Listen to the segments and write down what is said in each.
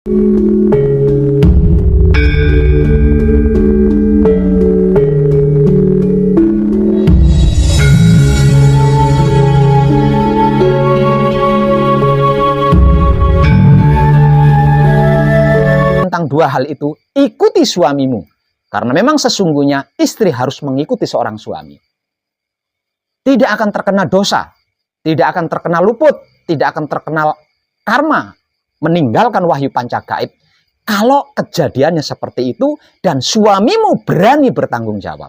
Tentang dua hal itu, ikuti suamimu. Karena memang sesungguhnya istri harus mengikuti seorang suami. Tidak akan terkena dosa, tidak akan terkena luput, tidak akan terkena karma, meninggalkan wahyu panca gaib. Kalau kejadiannya seperti itu dan suamimu berani bertanggung jawab.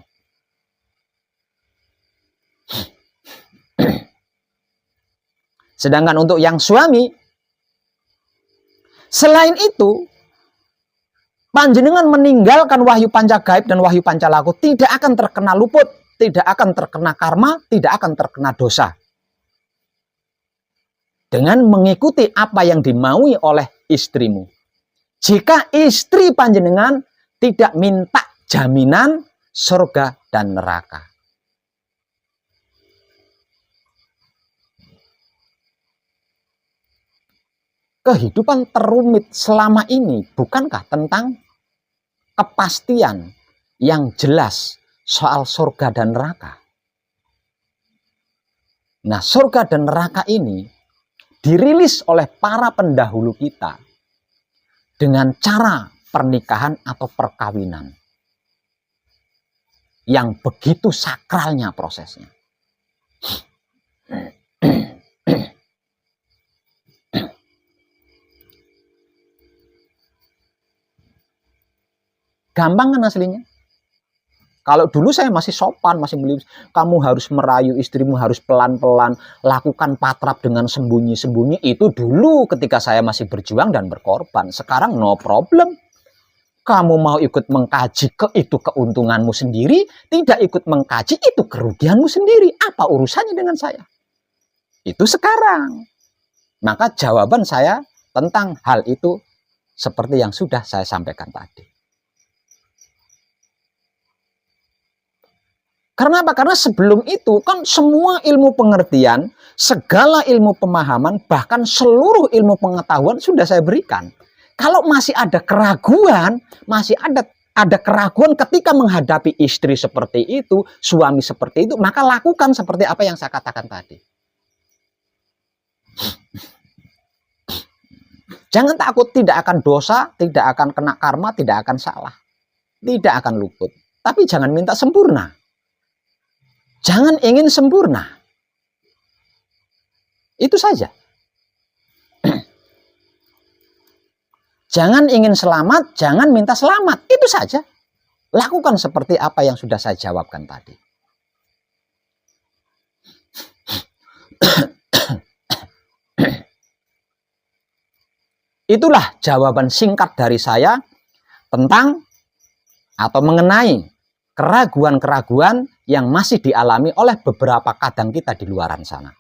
Sedangkan untuk yang suami, selain itu, panjenengan meninggalkan wahyu panca gaib dan wahyu panca laku, tidak akan terkena luput, tidak akan terkena karma, tidak akan terkena dosa. Dengan mengikuti apa yang dimaui oleh istrimu. Jika istri panjenengan tidak minta jaminan surga dan neraka. Kehidupan terumit selama ini bukankah tentang kepastian yang jelas soal surga dan neraka? Nah, surga dan neraka ini dirilis oleh para pendahulu kita dengan cara pernikahan atau perkawinan yang begitu sakralnya prosesnya. Gampang kan aslinya? Kalau dulu saya masih sopan, masih beli, kamu harus merayu istrimu, harus pelan-pelan, lakukan patrap dengan sembunyi-sembunyi. Itu dulu ketika saya masih berjuang dan berkorban. Sekarang no problem. Kamu mau ikut mengkaji itu keuntunganmu sendiri, tidak ikut mengkaji itu kerugianmu sendiri. Apa urusannya dengan saya? Itu sekarang. Maka jawaban saya tentang hal itu seperti yang sudah saya sampaikan tadi. Karena apa? Karena sebelum itu kan semua ilmu pengertian, segala ilmu pemahaman, bahkan seluruh ilmu pengetahuan sudah saya berikan. Kalau masih ada keraguan, masih ada keraguan ketika menghadapi istri seperti itu, suami seperti itu, maka lakukan seperti apa yang saya katakan tadi. Jangan takut, tidak akan dosa, tidak akan kena karma, tidak akan salah, tidak akan luput. Tapi jangan minta sempurna. Jangan ingin sempurna. Itu saja. Jangan ingin selamat, jangan minta selamat. Itu saja. Lakukan seperti apa yang sudah saya jawabkan tadi. Itulah jawaban singkat dari saya tentang atau mengenai keraguan-keraguan yang masih dialami oleh beberapa kadang kita di luaran sana.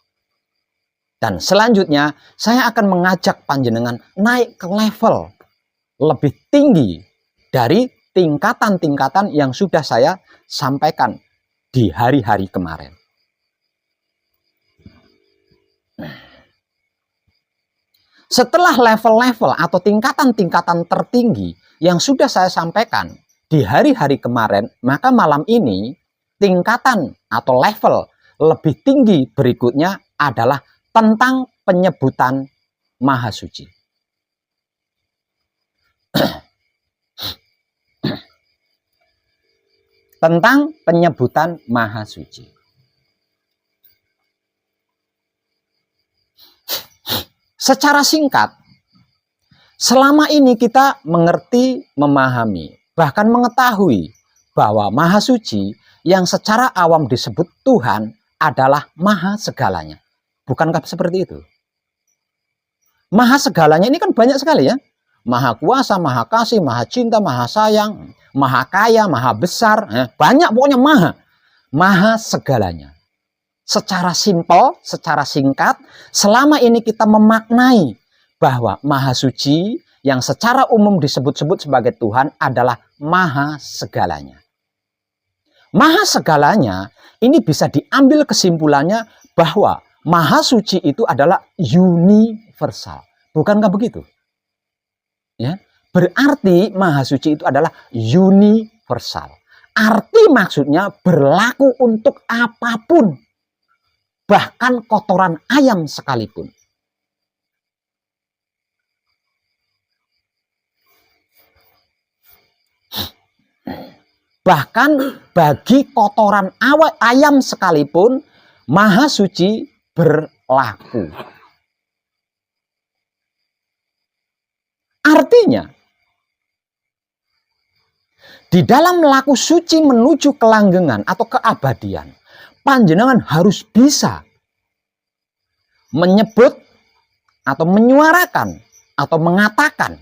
Dan selanjutnya saya akan mengajak panjenengan naik ke level lebih tinggi dari tingkatan-tingkatan yang sudah saya sampaikan di hari-hari kemarin. Setelah level-level atau tingkatan-tingkatan tertinggi yang sudah saya sampaikan di hari-hari kemarin, maka malam ini tingkatan atau level lebih tinggi berikutnya adalah tentang penyebutan Maha Suci. Tentang penyebutan Maha Suci. Secara singkat, selama ini kita mengerti, memahami, bahkan mengetahui bahwa Maha Suci yang secara awam disebut Tuhan adalah Maha Segalanya. Bukankah seperti itu? Maha Segalanya ini kan banyak sekali ya. Maha Kuasa, Maha Kasih, Maha Cinta, Maha Sayang, Maha Kaya, Maha Besar. Banyak pokoknya Maha. Maha Segalanya. Secara simpel, secara singkat, selama ini kita memaknai bahwa Maha Suci yang secara umum disebut-sebut sebagai Tuhan adalah Maha Segalanya. Maha Segalanya ini bisa diambil kesimpulannya bahwa Maha Suci itu adalah universal. Bukankah begitu? Ya. Berarti Maha Suci itu adalah universal. Arti maksudnya berlaku untuk apapun. Bahkan kotoran ayam sekalipun. Bahkan bagi kotoran ayam sekalipun, Maha Suci berlaku. Artinya, di dalam laku suci menuju kelanggengan atau keabadian, panjenengan harus bisa menyebut atau menyuarakan atau mengatakan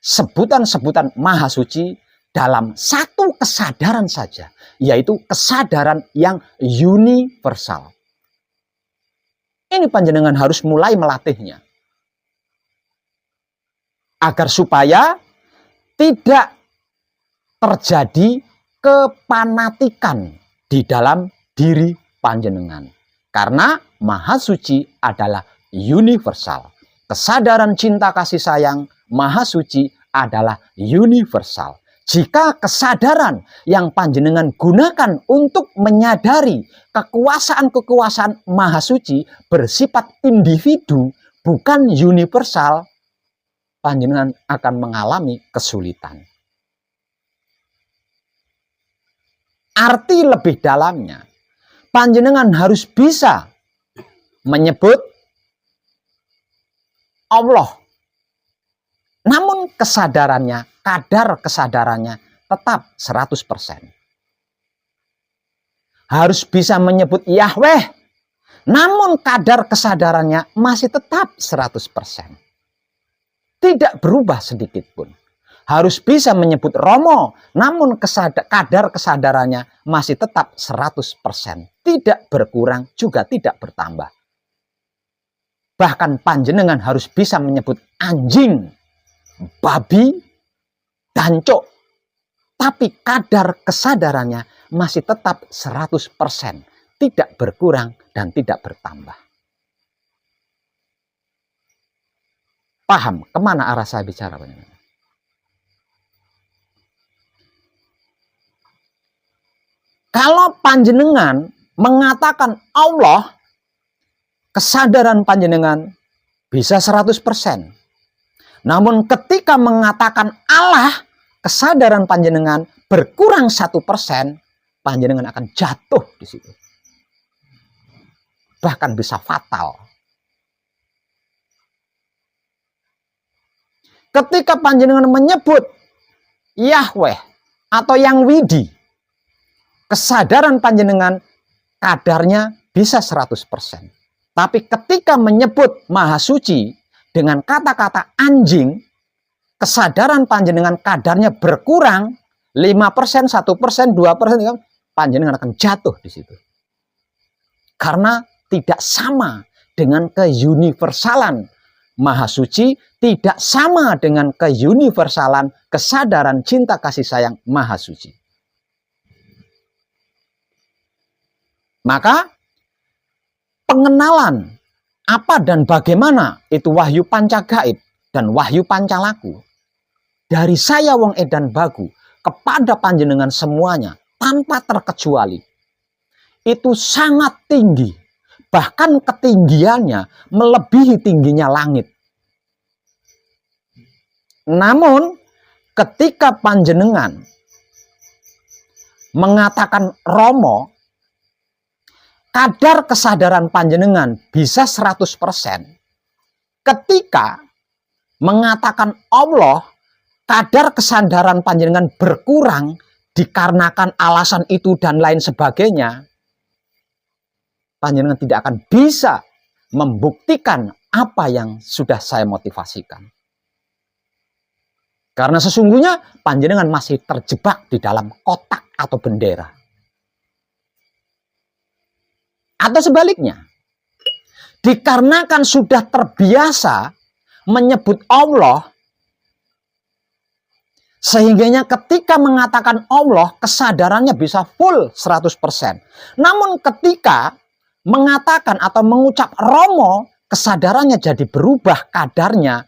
sebutan-sebutan Maha Suci dalam satu kesadaran saja, yaitu kesadaran yang universal. Ini panjenengan harus mulai melatihnya. Agar supaya tidak terjadi kepanatikan di dalam diri panjenengan. Karena Maha Suci adalah universal. Kesadaran cinta kasih sayang Maha Suci adalah universal. Jika kesadaran yang panjenengan gunakan untuk menyadari kekuasaan-kekuasaan Maha Suci bersifat individu, bukan universal, panjenengan akan mengalami kesulitan. Arti lebih dalamnya, panjenengan harus bisa menyebut Allah. Namun kesadarannya, kadar kesadarannya tetap 100%. Harus bisa menyebut Yahweh, namun kadar kesadarannya masih tetap 100%. Tidak berubah sedikit pun. Harus bisa menyebut Romo, namun kadar kesadarannya masih tetap 100%. Tidak berkurang, juga tidak bertambah. Bahkan panjenengan harus bisa menyebut anjing, babi, dancuk. Tapi kadar kesadarannya masih tetap 100%. Tidak berkurang dan tidak bertambah. Paham kemana arah saya bicara? Kalau panjenengan mengatakan Allah, kesadaran panjenengan bisa 100%. Namun ketika mengatakan Allah, kesadaran panjenengan berkurang 1%, panjenengan akan jatuh di situ. Bahkan bisa fatal. Ketika panjenengan menyebut Yahweh atau Yang Widi, kesadaran panjenengan kadarnya bisa 100%. Tapi ketika menyebut Maha Suci dengan kata-kata anjing, kesadaran panjenengan kadarnya berkurang 5%, 1%, 2%, panjenengan akan jatuh di situ. Karena tidak sama dengan keuniversalan Maha Suci, tidak sama dengan keuniversalan kesadaran cinta kasih sayang Maha Suci. Maka pengenalan apa dan bagaimana itu wahyu pancagaib dan wahyu pancalaku dari saya Wong Edan Bagu kepada panjenengan semuanya tanpa terkecuali itu sangat tinggi, bahkan ketinggiannya melebihi tingginya langit. Namun ketika panjenengan mengatakan Romo, kadar kesadaran panjenengan bisa 100%. Ketika mengatakan Allah, kadar kesadaran panjenengan berkurang dikarenakan alasan itu dan lain sebagainya. Panjenengan tidak akan bisa membuktikan apa yang sudah saya motivasikan. Karena sesungguhnya panjenengan masih terjebak di dalam kotak atau bendera. Atau sebaliknya, dikarenakan sudah terbiasa menyebut Allah, sehingganya ketika mengatakan Allah, kesadarannya bisa full 100%. Namun ketika mengatakan atau mengucap Romo, kesadarannya jadi berubah kadarnya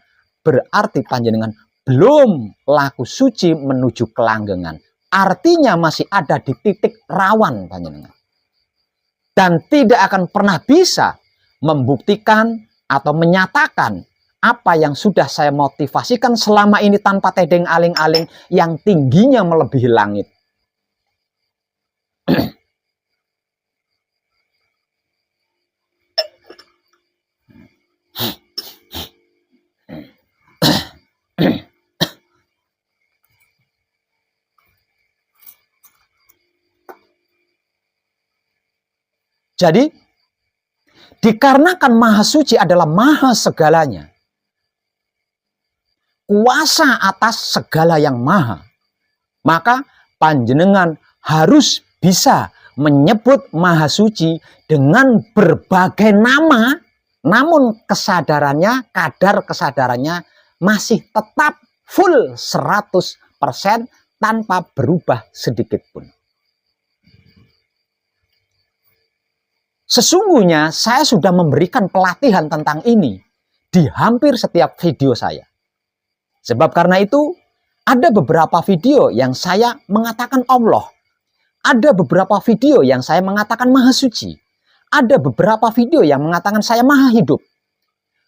berarti panjenengan belum laku suci menuju kelanggengan. Artinya masih ada di titik rawan panjenengan. Dan tidak akan pernah bisa membuktikan atau menyatakan apa yang sudah saya motivasikan selama ini tanpa tedeng aling-aling yang tingginya melebihi langit. Jadi, dikarenakan Maha Suci adalah Maha segalanya, kuasa atas segala yang maha, maka panjenengan harus bisa menyebut Maha Suci dengan berbagai nama, namun kesadarannya, kadar kesadarannya masih tetap full 100% tanpa berubah sedikit pun. Sesungguhnya saya sudah memberikan pelatihan tentang ini di hampir setiap video saya. Sebab karena itu, ada beberapa video yang saya mengatakan Allah. Ada beberapa video yang saya mengatakan Maha Suci. Ada beberapa video yang mengatakan saya Maha Hidup.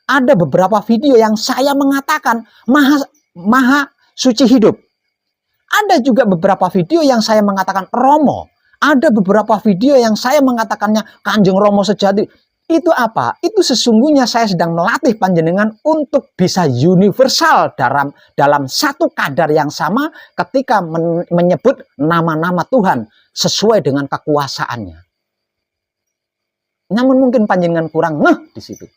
Ada beberapa video yang saya mengatakan Maha Suci Hidup. Ada juga beberapa video yang saya mengatakan Romo. Ada beberapa video yang saya mengatakannya Kanjeng Romo sejati. Itu apa? Itu sesungguhnya saya sedang melatih panjenengan untuk bisa universal dalam satu kadar yang sama ketika menyebut nama-nama Tuhan sesuai dengan kekuasaannya. Namun mungkin panjenengan kurang ngeh di situ.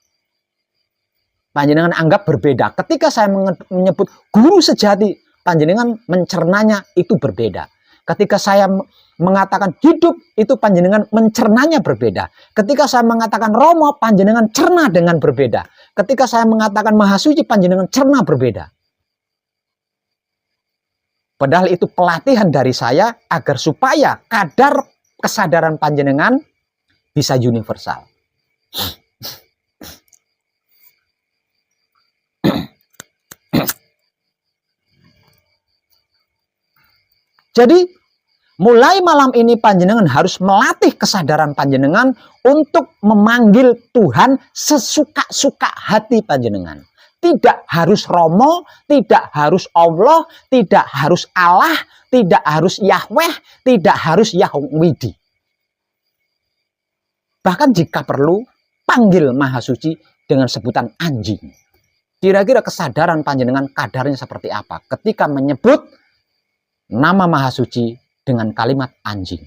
Panjenengan anggap berbeda. Ketika saya menyebut guru sejati, panjenengan mencernanya itu berbeda. Ketika saya mengatakan hidup, itu panjenengan mencernanya berbeda. Ketika saya mengatakan Romo, panjenengan cerna dengan berbeda. Ketika saya mengatakan Maha Suci, panjenengan cerna berbeda. Padahal itu pelatihan dari saya agar supaya kadar kesadaran panjenengan bisa universal. Jadi, mulai malam ini panjenengan harus melatih kesadaran panjenengan untuk memanggil Tuhan sesuka-suka hati panjenengan. Tidak harus Romo, tidak harus Allah, tidak harus Allah, tidak harus Yahweh, tidak harus Yahwidi. Bahkan jika perlu, panggil Maha Suci dengan sebutan anjing. Kira-kira kesadaran panjenengan kadarnya seperti apa ketika menyebut nama Maha Suci dengan kalimat anjing.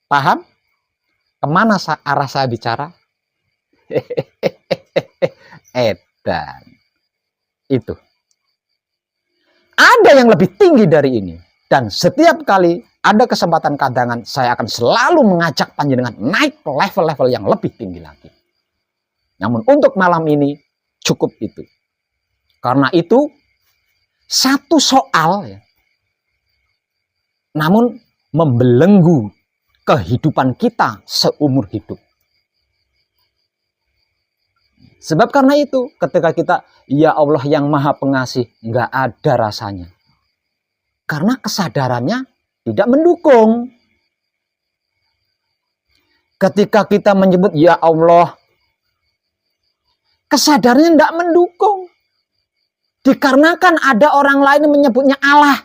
Paham? Kemana arah saya bicara? Edan. Itu. Ada yang lebih tinggi dari ini. Dan setiap kali ada kesempatan kadangan, saya akan selalu mengajak panjenengan naik ke level-level yang lebih tinggi lagi. Namun untuk malam ini cukup itu. Karena itu satu soal ya, namun membelenggu kehidupan kita seumur hidup. Sebab karena itu ketika kita, ya Allah yang Maha Pengasih, nggak ada rasanya. Karena kesadarannya tidak mendukung. Ketika kita menyebut ya Allah, kesadarannya tidak mendukung. Dikarenakan ada orang lain yang menyebutnya Allah.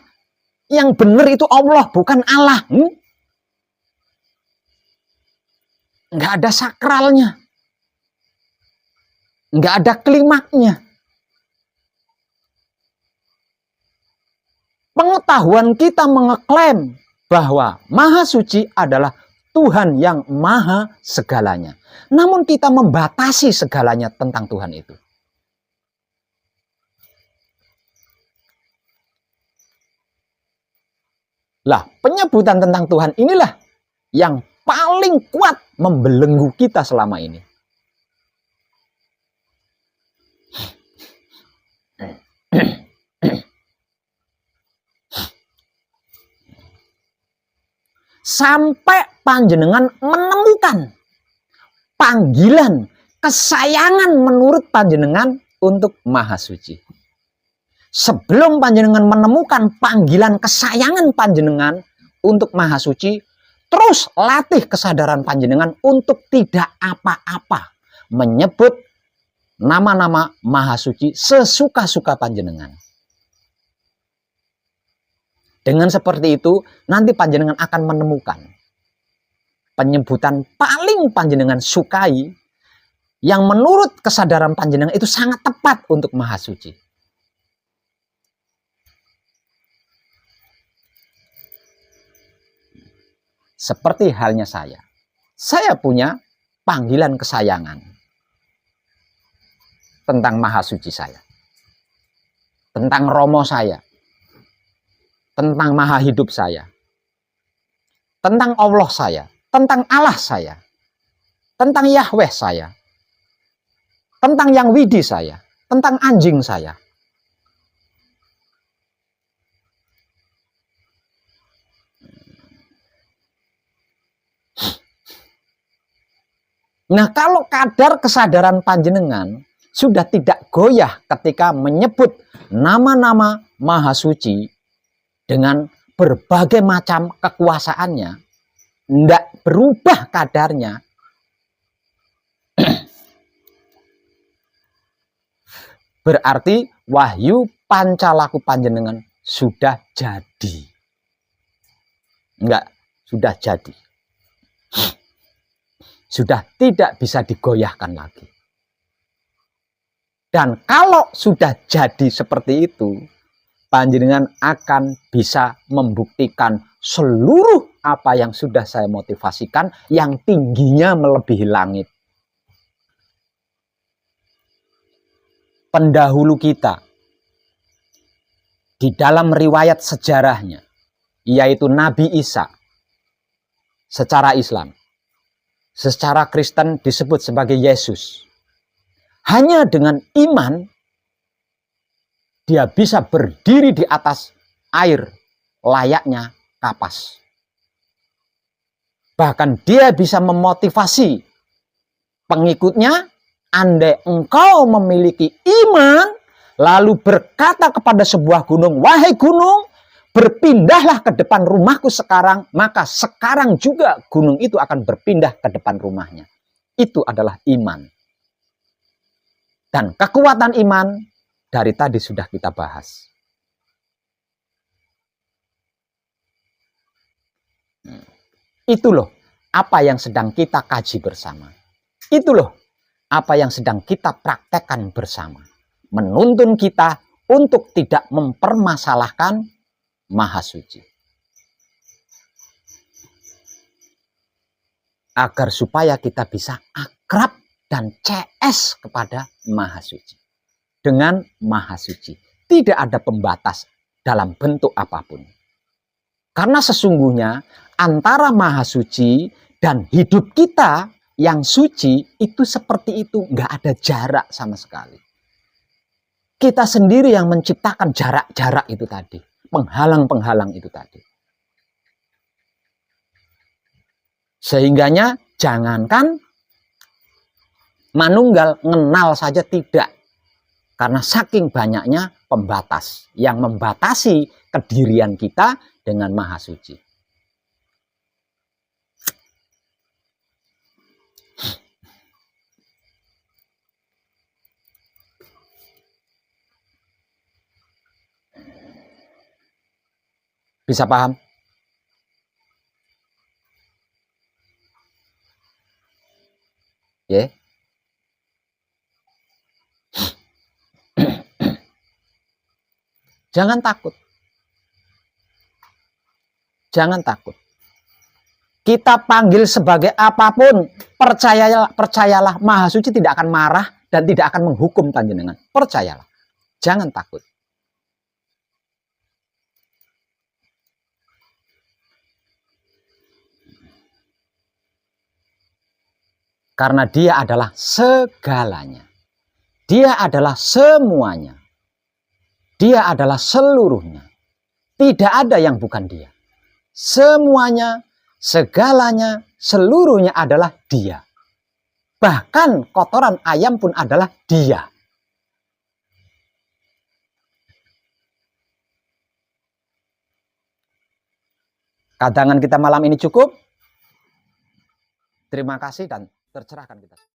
Yang benar itu Allah, bukan Allah. Nggak ada sakralnya. Nggak ada klimaknya. Pengetahuan kita mengeklaim bahwa Maha Suci adalah Tuhan yang maha segalanya. Namun kita membatasi segalanya tentang Tuhan itu. Lah, penyebutan tentang Tuhan inilah yang paling kuat membelenggu kita selama ini. sampai panjenengan menemukan panggilan kesayangan menurut panjenengan untuk Maha Suci. Sebelum panjenengan menemukan panggilan kesayangan panjenengan untuk Maha Suci, terus latih kesadaran panjenengan untuk tidak apa-apa menyebut nama-nama Maha Suci sesuka-suka panjenengan. Dengan seperti itu, nanti panjenengan akan menemukan penyebutan paling panjenengan sukai yang menurut kesadaran panjenengan itu sangat tepat untuk Maha Suci. Seperti halnya saya punya panggilan kesayangan tentang Maha Suci saya, tentang Romo saya, tentang Maha Hidup saya, tentang Allah saya, tentang Allah saya, tentang Yahweh saya, tentang Yang Widi saya, tentang anjing saya. Nah, kalau kadar kesadaran panjenengan sudah tidak goyah ketika menyebut nama-nama Maha Suci dengan berbagai macam kekuasaannya, tidak berubah kadarnya, berarti wahyu pancalaku panjenengan sudah jadi. Enggak, sudah jadi. Sudah tidak bisa digoyahkan lagi. Dan kalau sudah jadi seperti itu, panjenengan akan bisa membuktikan seluruh apa yang sudah saya motivasikan yang tingginya melebihi langit. Pendahulu kita di dalam riwayat sejarahnya, yaitu Nabi Isa, secara Islam, secara Kristen disebut sebagai Yesus. Hanya dengan iman dia bisa berdiri di atas air layaknya kapas. Bahkan dia bisa memotivasi pengikutnya, andai engkau memiliki iman, lalu berkata kepada sebuah gunung, wahai gunung, berpindahlah ke depan rumahku sekarang, maka sekarang juga gunung itu akan berpindah ke depan rumahnya. Itu adalah iman. Dan kekuatan iman dari tadi sudah kita bahas. Itu loh apa yang sedang kita kaji bersama. Itu loh apa yang sedang kita praktekkan bersama. Menuntun kita untuk tidak mempermasalahkan Maha Suci. Agar supaya kita bisa akrab dan CS kepada Maha Suci. Dengan Maha Suci. Tidak ada pembatas dalam bentuk apapun. Karena sesungguhnya antara Maha Suci dan hidup kita yang suci itu seperti itu. Nggak ada jarak sama sekali. Kita sendiri yang menciptakan jarak-jarak itu tadi. Penghalang-penghalang itu tadi. Sehingganya jangankan manunggal, ngenal saja tidak. Karena saking banyaknya pembatas yang membatasi kedirian kita dengan Maha Suci. Bisa paham? Ya. Jangan takut. Jangan takut. Kita panggil sebagai apapun, percayalah Maha Suci tidak akan marah dan tidak akan menghukum panjenengan. Percayalah. Jangan takut. Karena dia adalah segalanya. Dia adalah semuanya. Dia adalah seluruhnya. Tidak ada yang bukan dia. Semuanya, segalanya, seluruhnya adalah Dia. Bahkan kotoran ayam pun adalah Dia. Kadangan kita malam ini cukup. Terima kasih dan tercerahkan kita.